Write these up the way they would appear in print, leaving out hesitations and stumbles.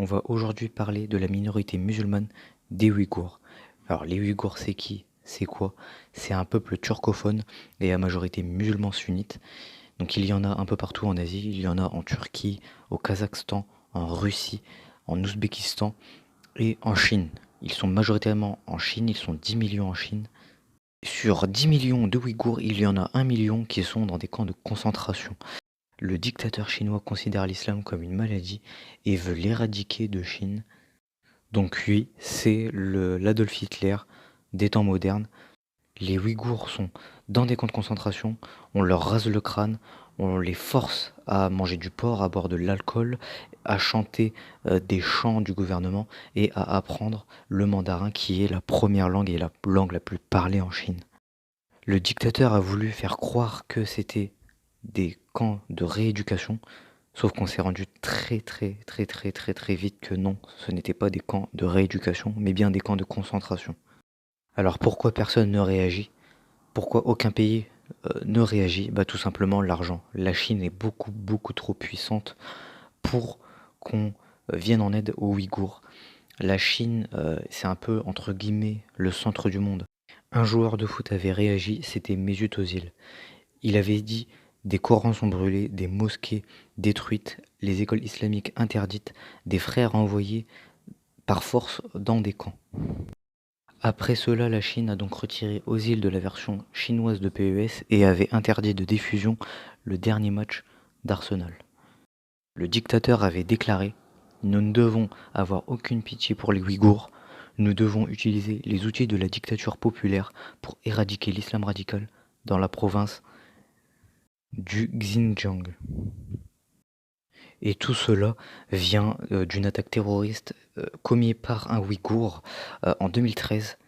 On va aujourd'hui parler de la minorité musulmane des Ouïghours. Alors les Ouïghours, c'est qui? C'est quoi? C'est un peuple turcophone et à majorité musulman sunnite. Donc il y en a un peu partout en Asie, il y en a en Turquie, au Kazakhstan, en Russie, en Ouzbékistan et en Chine. Ils sont majoritairement en Chine, ils sont 10 millions en Chine. Sur 10 millions de Ouïghours, il y en a 1 million qui sont dans des camps de concentration. Le dictateur chinois considère l'islam comme une maladie et veut l'éradiquer de Chine. Donc oui, c'est l'Adolf Hitler des temps modernes. Les Ouïghours sont dans des camps de concentration, on leur rase le crâne, on les force à manger du porc, à boire de l'alcool, à chanter des chants du gouvernement et à apprendre le mandarin qui est la première langue et la langue la plus parlée en Chine. Le dictateur a voulu faire croire que c'était des camps de rééducation, sauf qu'on s'est rendu très vite que non, ce n'était pas des camps de rééducation, mais bien des camps de concentration. Alors pourquoi personne ne réagit? Pourquoi aucun pays ne réagit? Bah tout simplement l'argent. La Chine est beaucoup trop puissante pour qu'on vienne en aide aux Ouïghours. La Chine, c'est un peu entre guillemets le centre du monde. Un joueur de foot avait réagi, c'était Mesut Özil. Il avait dit: des Corans sont brûlés, des mosquées détruites, les écoles islamiques interdites, des frères envoyés par force dans des camps. Après cela, la Chine a donc retiré Özil de la version chinoise de PES et avait interdit de diffusion le dernier match d'Arsenal. Le dictateur avait déclaré: nous ne devons avoir aucune pitié pour les Ouïghours, nous devons utiliser les outils de la dictature populaire pour éradiquer l'islam radical dans la province du Xinjiang. Et tout cela vient d'une attaque terroriste commise par un Ouïghour en 2013.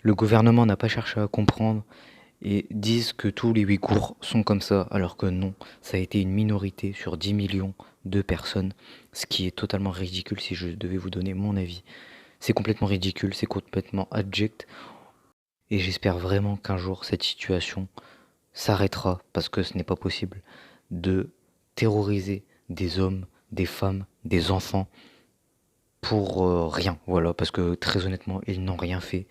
Le gouvernement n'a pas cherché à comprendre et disent que tous les Ouïghours sont comme ça, alors que non, ça a été une minorité sur 10 millions de personnes, ce qui est totalement ridicule si je devais vous donner mon avis. C'est complètement ridicule, c'est complètement abject, et j'espère vraiment qu'un jour cette situation s'arrêtera, parce que ce n'est pas possible de terroriser des hommes, des femmes, des enfants pour rien, voilà, parce que très honnêtement, ils n'ont rien fait.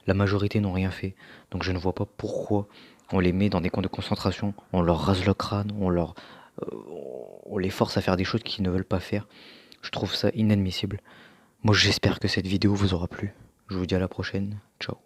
La majorité n'ont rien fait, donc je ne vois pas pourquoi on les met dans des camps de concentration, on leur rase le crâne, euh, on les force à faire des choses qu'ils ne veulent pas faire. Je trouve ça inadmissible. Moi, j'espère que cette vidéo vous aura plu. Je vous dis à la prochaine. Ciao.